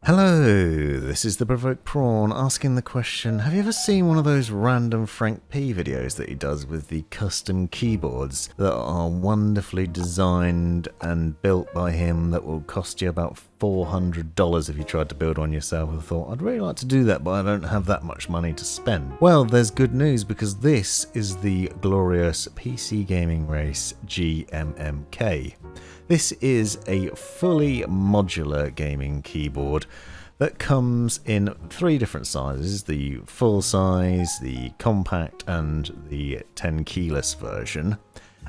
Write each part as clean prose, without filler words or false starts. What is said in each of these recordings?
Hello, this is the Provoked Prawn asking the question, have you ever seen one of those random Frank P videos that he does with the custom keyboards that are wonderfully designed and built by him that will cost you about $400 if you tried to build one yourself? I thought, I'd really like to do that, but I don't have that much money to spend. Well, there's good news because this is the glorious PC Gaming Race GMMK. This is a fully modular gaming keyboard that comes in three different sizes: the full size, the compact and the tenkeyless version,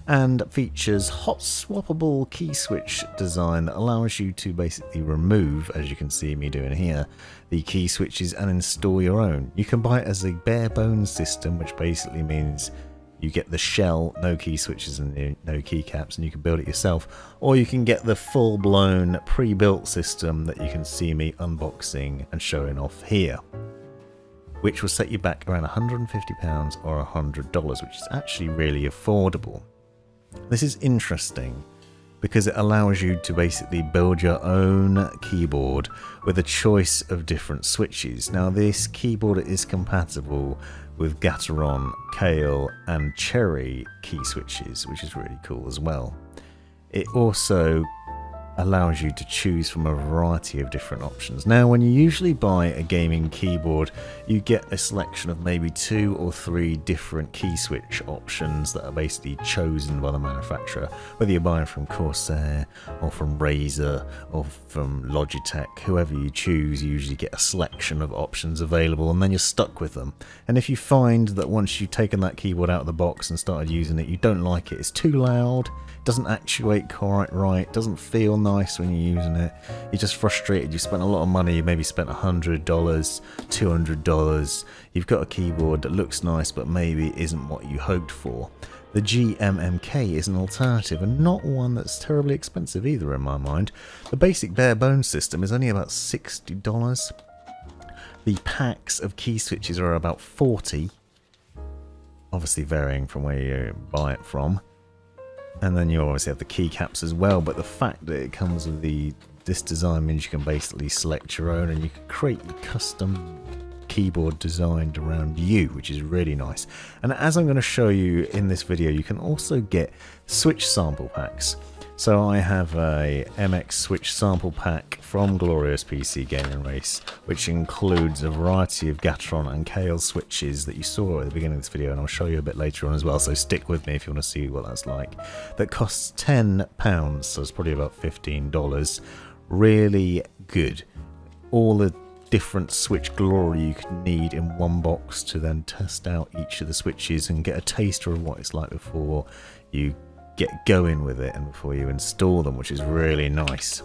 and features hot-swappable key switch design that allows you to basically remove, as you can see me doing here, the key switches and install your own. You can buy it as a barebones system, which basically means you get the shell, no key switches and no keycaps, and you can build it yourself. Or you can get the full-blown pre-built system that you can see me unboxing and showing off here, which will set you back around £150 or $100, which is actually really affordable. This is interesting because it allows you to basically build your own keyboard with a choice of different switches. Now, this keyboard is compatible with Gateron, Kailh and Cherry key switches, which is really cool as well. It also allows you to choose from a variety of different options. Now, when you usually buy a gaming keyboard, you get a selection of maybe 2 or 3 different key switch options that are basically chosen by the manufacturer, whether you're buying from Corsair or from Razer or from Logitech. Whoever you choose, you usually get a selection of options available, and then you're stuck with them. And if you find that once you've taken that keyboard out of the box and started using it, you don't like it, it's too loud, doesn't actuate quite right, doesn't feel nice when you're using it, you're just frustrated, you spent a lot of money, you maybe spent $100, $200, you've got a keyboard that looks nice but maybe isn't what you hoped for. The GMMK is an alternative, and not one that's terribly expensive either in my mind. The basic bare bones system is only about $60. The packs of key switches are about $40, obviously varying from where you buy it from. And then you obviously have the keycaps as well, but the fact that it comes with this design means you can basically select your own and you can create a custom keyboard designed around you, which is really nice. And as I'm going to show you in this video, you can also get switch sample packs. So I have a MX switch sample pack from Glorious PC Gaming Race, which includes a variety of Gateron and Kailh switches that you saw at the beginning of this video, and I'll show you a bit later on as well, so stick with me if you want to see what that's like. That costs £10, so it's probably about $15. Really good. All the different switch glory you could need in one box to then test out each of the switches and get a taster of what it's like before you get going with it and before you install them, which is really nice.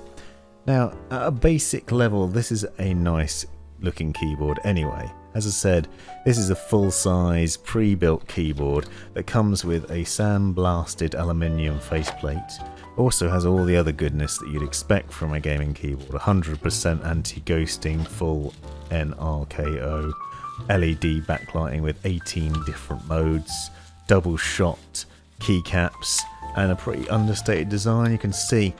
Now, at a basic level, this is a nice looking keyboard anyway. As I said, this is a full-size pre-built keyboard that comes with a sandblasted aluminium faceplate. Also has all the other goodness that you'd expect from a gaming keyboard: 100% anti-ghosting, full NKRO, LED backlighting with 18 different modes, double shot keycaps, and a pretty understated design. You can see,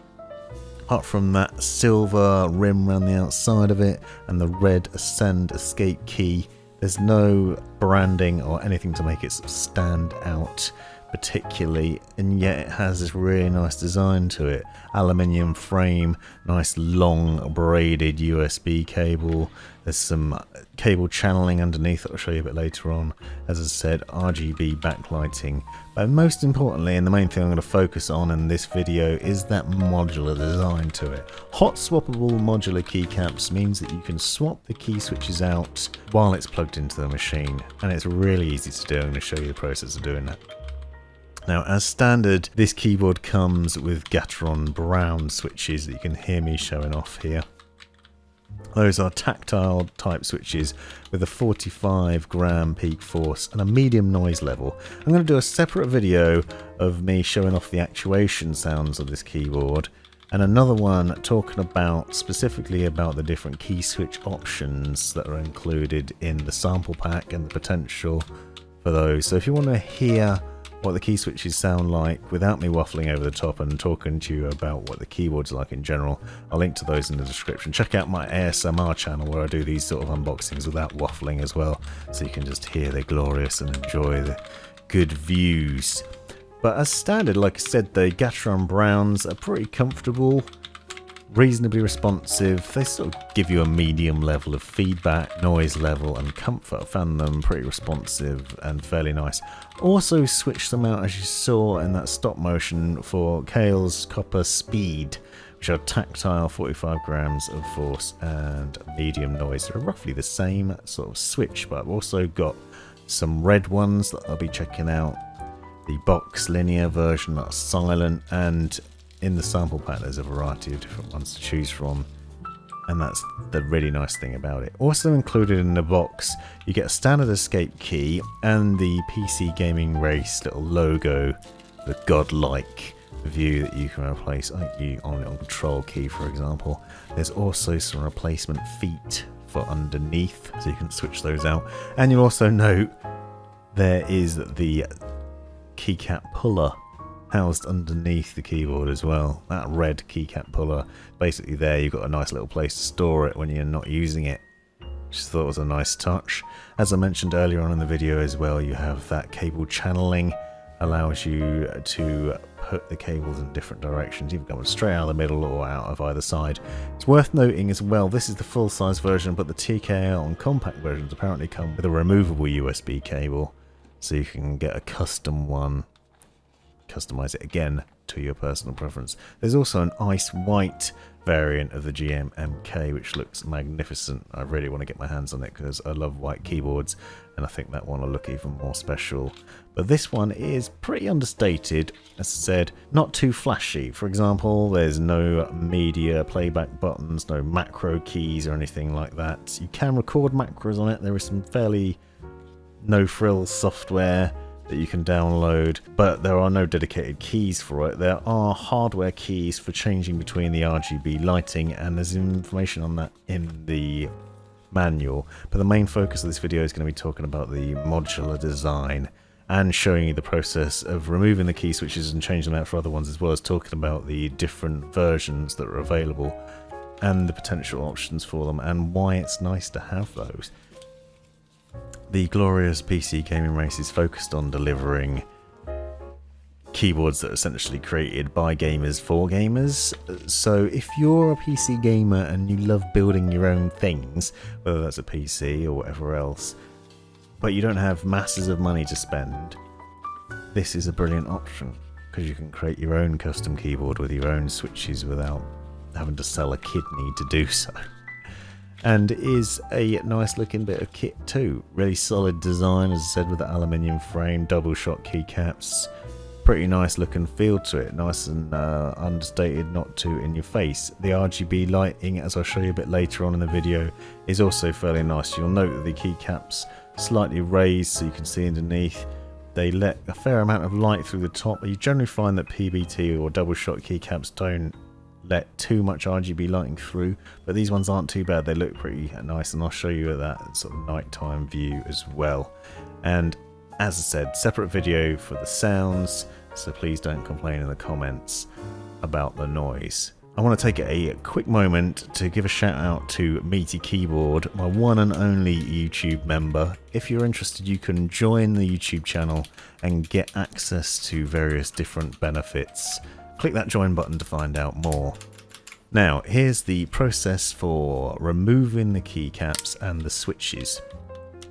apart from that silver rim around the outside of it and the red ascend escape key, there's no branding or anything to make it sort of stand out particularly, and yet it has this really nice design to it. Aluminium frame, nice long braided USB cable, there's some cable channeling underneath that I'll show you a bit later on. As I said, RGB backlighting, but most importantly, and the main thing I'm going to focus on in this video, is that modular design to it. Hot swappable modular keycaps means that you can swap the key switches out while it's plugged into the machine, and it's really easy to do. I'm going to show you the process of doing that. Now, as standard, this keyboard comes with Gateron brown switches that you can hear me showing off here. Those are tactile type switches with a 45 gram peak force and a medium noise level. I'm going to do a separate video of me showing off the actuation sounds of this keyboard, and another one talking about specifically about the different key switch options that are included in the sample pack and the potential for those. So if you want to hear what the key switches sound like without me waffling over the top and talking to you about what the keyboard's like in general, I'll link to those in the description. Check out my ASMR channel where I do these sort of unboxings without waffling as well, so you can just hear they're glorious and enjoy the good views. But as standard, like I said, the Gateron Browns are pretty comfortable, reasonably responsive. They sort of give you a medium level of feedback, noise level and comfort. I found them pretty responsive and fairly nice. Also switched them out, as you saw in that stop motion, for Kailh's Copper Speed, which are tactile 45 grams of force and medium noise. They're roughly the same sort of switch, but I've also got some red ones that I'll be checking out. The box linear version that's silent, and in the sample pack there's a variety of different ones to choose from, and that's the really nice thing about it. Also included in the box, you get a standard escape key and the PC Gaming Race little logo, the godlike view that you can replace on a control key, for example. There's also some replacement feet for underneath, so you can switch those out. And you'll also note there is the keycap puller housed underneath the keyboard as well. That red keycap puller, basically there you've got a nice little place to store it when you're not using it. Just thought it was a nice touch. As I mentioned earlier on in the video as well, you have that cable channeling, allows you to put the cables in different directions, either going straight out of the middle or out of either side. It's worth noting as well, this is the full size version, but the TKL and compact versions apparently come with a removable USB cable, so you can get a custom one, customize it again to your personal preference. There's also an ice white variant of the GMMK which looks magnificent. I really want to get my hands on it because I love white keyboards, and I think that one will look even more special. But this one is pretty understated, as I said, not too flashy. For example, there's no media playback buttons, no macro keys or anything like that. You can record macros on it. There is some fairly no-frills software that you can download, but there are no dedicated keys for it. There are hardware keys for changing between the RGB lighting, and there's information on that in the manual. But the main focus of this video is going to be talking about the modular design and showing you the process of removing the key switches and changing them out for other ones, as well as talking about the different versions that are available and the potential options for them and why it's nice to have those. The glorious PC Gaming Race is focused on delivering keyboards that are essentially created by gamers for gamers. So if you're a PC gamer and you love building your own things, whether that's a PC or whatever else, but you don't have masses of money to spend, this is a brilliant option, because you can create your own custom keyboard with your own switches without having to sell a kidney to do so. And it is a nice looking bit of kit too. Really solid design, as I said, with the aluminium frame, double shot keycaps. Pretty nice looking feel to it, nice and understated, not too in your face. The RGB lighting, as I'll show you a bit later on in the video, is also fairly nice. You'll note that the keycaps slightly raised so you can see underneath. They let a fair amount of light through the top. You generally find that PBT or double shot keycaps don't let too much RGB lighting through, but these ones aren't too bad. They look pretty nice, and I'll show you that sort of nighttime view as well. And as I said, separate video for the sounds, so please don't complain in the comments about the noise. I want to take a quick moment to give a shout out to Meaty Keyboard, my one and only YouTube member. If you're interested, you can join the YouTube channel and get access to various different benefits. Click that join button to find out more. Now, here's the process for removing the keycaps and the switches.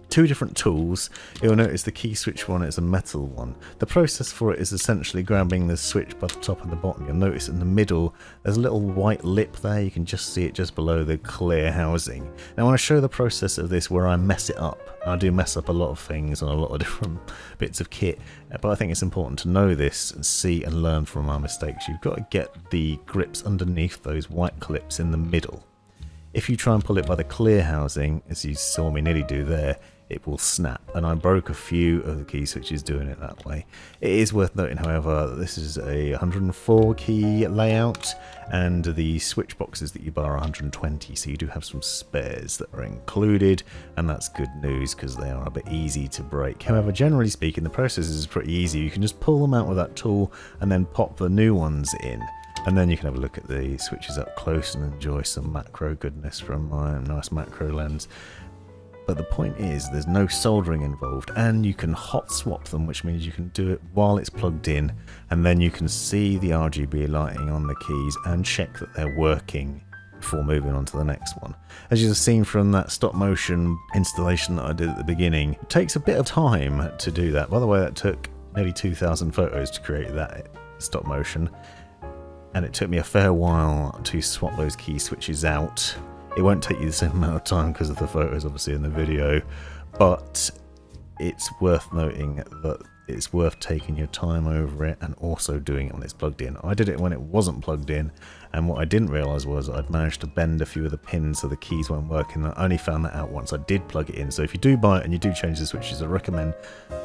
Two different tools. You'll notice the key switch one is a metal one. The process for it is essentially grabbing the switch by the top and the bottom. You'll notice in the middle there's a little white lip there. You can just see it just below the clear housing. Now I want to show the process of this where I mess it up. I do mess up a lot of things on a lot of different bits of kit, but I think it's important to know this and see and learn from our mistakes. You've got to get the grips underneath those white clips in the middle. If you try and pull it by the clear housing, as you saw me nearly do there, it will snap, and I broke a few of the key switches doing it that way. It is worth noting, however, that this is a 104 key layout, and the switch boxes that you buy are 120, so you do have some spares that are included, and that's good news because they are a bit easy to break. However, generally speaking, the process is pretty easy. You can just pull them out with that tool and then pop the new ones in. And then you can have a look at the switches up close and enjoy some macro goodness from my nice macro lens. But the point is, there's no soldering involved, and you can hot swap them, which means you can do it while it's plugged in, and then you can see the RGB lighting on the keys and check that they're working before moving on to the next one. As you've seen from that stop motion installation that I did at the beginning, it takes a bit of time to do that. By the way, that took nearly 2,000 photos to create that stop motion. And it took me a fair while to swap those key switches out. It won't take you the same amount of time because of the photos obviously in the video, but it's worth noting that it's worth taking your time over it and also doing it when it's plugged in. I did it when it wasn't plugged in, and what I didn't realise was I'd managed to bend a few of the pins so the keys weren't working. I only found that out once I did plug it in. So if you do buy it and you do change the switches, I recommend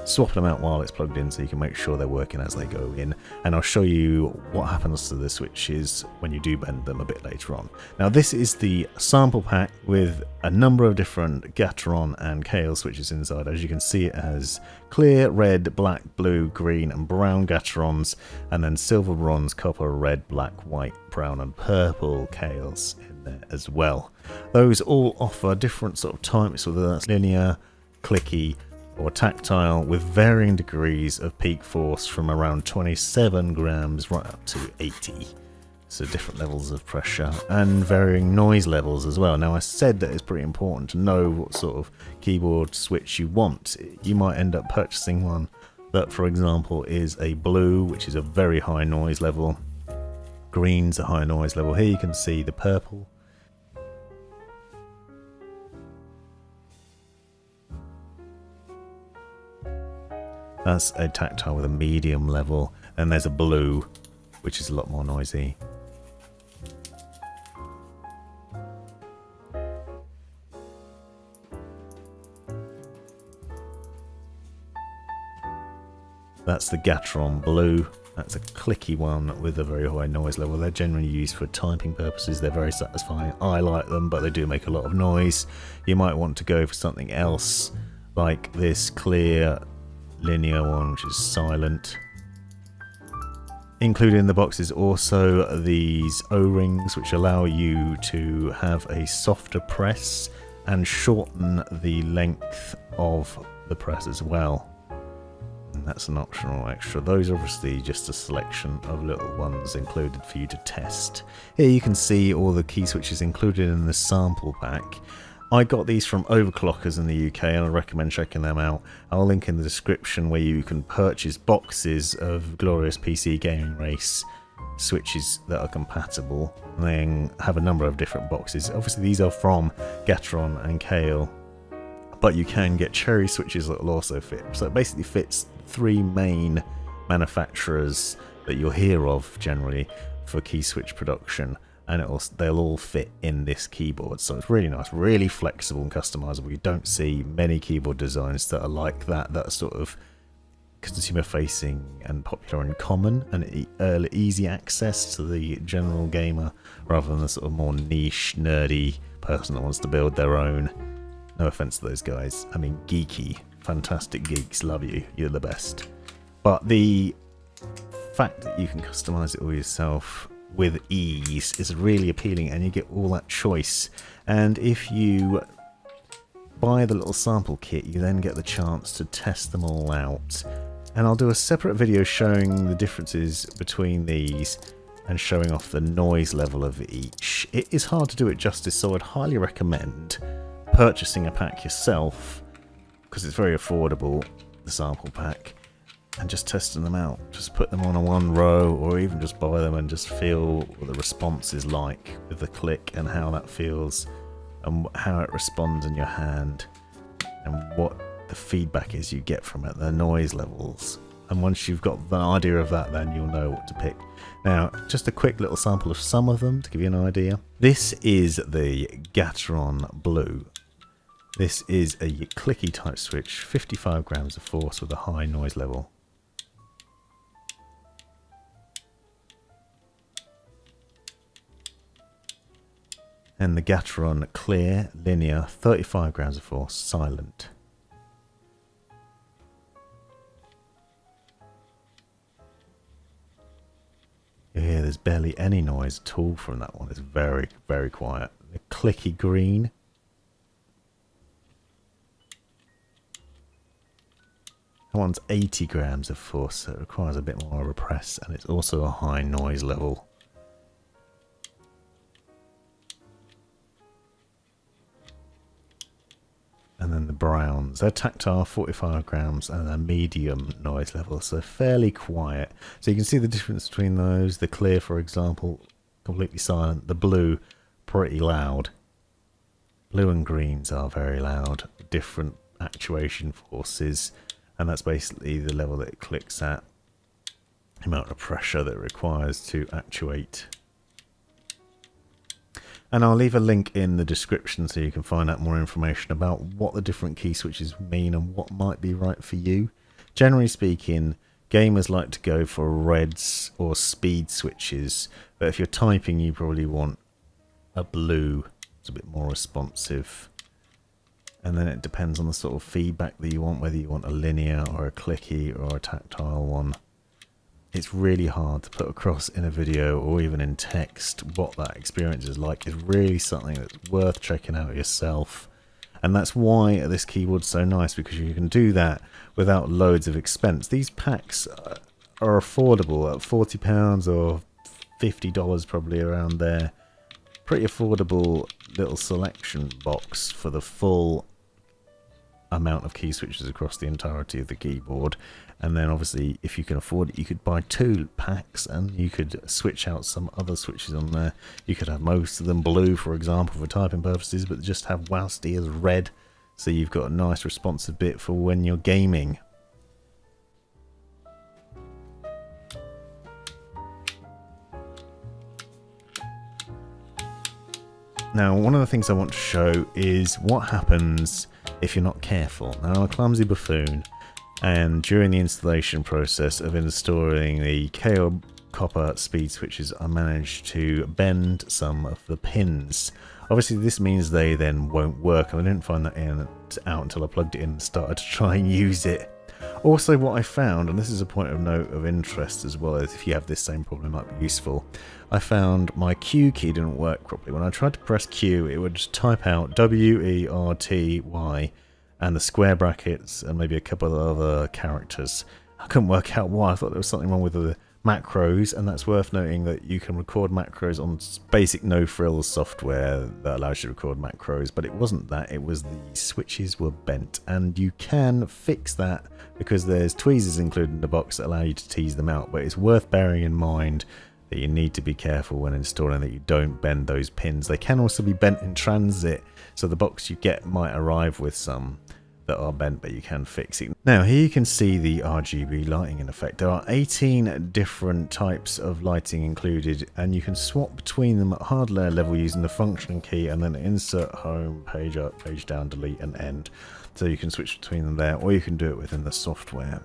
swapping them out while it's plugged in so you can make sure they're working as they go in. And I'll show you what happens to the switches when you do bend them a bit later on. Now this is the sample pack with a number of different Gateron and Kailh switches inside. As you can see, it has clear, red, black, blue, green and brown Gaterons, and then silver, bronze, copper, red, black, white, brown and purple Kailhs in there as well. Those all offer different sort of types, whether that's linear, clicky or tactile, with varying degrees of peak force from around 27 grams right up to 80. So different levels of pressure and varying noise levels as well. Now I said that it's pretty important to know what sort of keyboard switch you want. You might end up purchasing one that, for example, is a blue, which is a very high noise level. Green's a high noise level. Here you can see the purple. That's a tactile with a medium level. And there's a blue, which is a lot more noisy. That's the Gateron Blue. That's a clicky one with a very high noise level. They're generally used for typing purposes. They're very satisfying. I like them, but they do make a lot of noise. You might want to go for something else, like this clear linear one, which is silent. Included in the box is also these O-rings, which allow you to have a softer press and shorten the length of the press as well. And that's an optional extra. Those are obviously just a selection of little ones included for you to test. Here you can see all the key switches included in the sample pack. I got these from Overclockers in the UK and I recommend checking them out. I'll link in the description where you can purchase boxes of glorious PC Gaming Race switches that are compatible. And they have a number of different boxes. Obviously these are from Gateron and Kailh, but you can get Cherry switches that will also fit. So it basically fits 3 main manufacturers that you'll hear of generally for key switch production, and they'll all fit in this keyboard. So it's really nice, really flexible and customizable. You don't see many keyboard designs that are like that, that are sort of consumer facing and popular and common and easy access to the general gamer, rather than the sort of more niche, nerdy person that wants to build their own. No offense to those guys. I mean, geeky, fantastic geeks, love you. You're the best. But the fact that you can customize it all yourself with ease is really appealing, and you get all that choice. And if you buy the little sample kit, you then get the chance to test them all out. And I'll do a separate video showing the differences between these and showing off the noise level of each. It is hard to do it justice, so I'd highly recommend purchasing a pack yourself, because it's very affordable, the sample pack, and just testing them out. Just put them on a one row, or even just buy them and just feel what the response is like with the click and how that feels and how it responds in your hand and what the feedback is you get from it, the noise levels. And once you've got the idea of that, then you'll know what to pick. Now, just a quick little sample of some of them to give you an idea. This is the Gateron Blue. This is a clicky type switch, 55 grams of force with a high noise level. And the Gateron clear, linear, 35 grams of force, silent. You hear there's barely any noise at all from that one. It's very, very quiet. The clicky green. That one's 80 grams of force, so it requires a bit more of a press, and it's also a high noise level. And then the browns, they're tactile, 45 grams, and a medium noise level, so fairly quiet. So you can see the difference between those. The clear, for example, completely silent. The blue, pretty loud. Blue and greens are very loud. Different actuation forces, and that's basically the level that it clicks at. The amount of pressure that it requires to actuate. And I'll leave a link in the description so you can find out more information about what the different key switches mean and what might be right for you. Generally speaking, gamers like to go for reds or speed switches, but if you're typing you probably want a blue. It's a bit more responsive. And then it depends on the sort of feedback that you want, whether you want a linear or a clicky or a tactile one. It's really hard to put across in a video or even in text what that experience is like. It's really something that's worth checking out yourself. And that's why this keyboard's so nice, because you can do that without loads of expense. These packs are affordable at £40 or $50 probably around there. Pretty affordable little selection box for the full amount of key switches across the entirety of the keyboard. And then obviously if you can afford it, you could buy 2 packs and you could switch out some other switches on there. You could have most of them blue, for example, for typing purposes, but just have WASD as red, so you've got a nice responsive bit for when you're gaming. Now, one of the things I want to show is what happens if you're not careful. Now, I'm a clumsy buffoon, and during the installation process of installing the Kailh copper speed switches, I managed to bend some of the pins. Obviously, this means they then won't work, and I didn't find that out until I plugged it in and started to try and use it. Also, what I found, and this is a point of note of interest as well, as if you have this same problem, it might be useful. I found my Q key didn't work properly. When I tried to press Q, it would just type out W-E-R-T-Y and the square brackets and maybe a couple of other characters. I couldn't work out why. I thought there was something wrong with the macros, and that's worth noting that you can record macros on basic no-frills software that allows you to record macros, but it wasn't that. It was the switches were bent, and you can fix that because there's tweezers included in the box that allow you to tease them out, but it's worth bearing in mind that you need to be careful when installing that you don't bend those pins. They can also be bent in transit, so the box you get might arrive with some that are bent, but you can fix it. Now here you can see the RGB lighting in effect. There are 18 different types of lighting included, and you can swap between them at hardware level using the function key and then insert home, page up, page down, delete and end. So you can switch between them there, or you can do it within the software.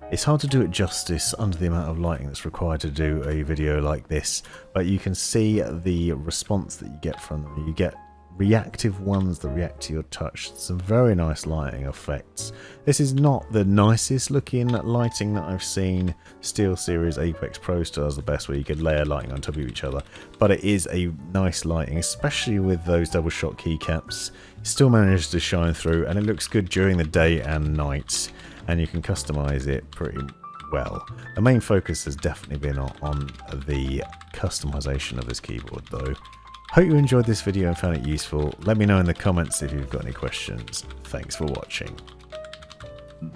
It's hard to do it justice under the amount of lighting that's required to do a video like this, but you can see the response that you get from them. You get reactive ones that react to your touch. Some very nice lighting effects. This is not the nicest looking lighting that I've seen. SteelSeries Apex Pro Stars the best, where you could layer lighting on top of each other, but it is a nice lighting, especially with those double shot keycaps. It still manages to shine through, and it looks good during the day and night, and you can customize it pretty well. The main focus has definitely been on the customization of this keyboard though. Hope you enjoyed this video and found it useful. Let me know in the comments if you've got any questions. Thanks for watching.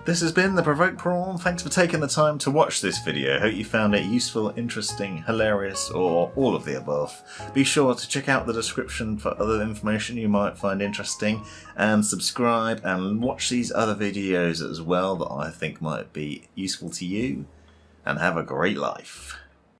This has been the Provoked Prawn. Thanks for taking the time to watch this video. Hope you found it useful, interesting, hilarious, or all of the above. Be sure to check out the description for other information you might find interesting, and subscribe and watch these other videos as well that I think might be useful to you, and have a great life.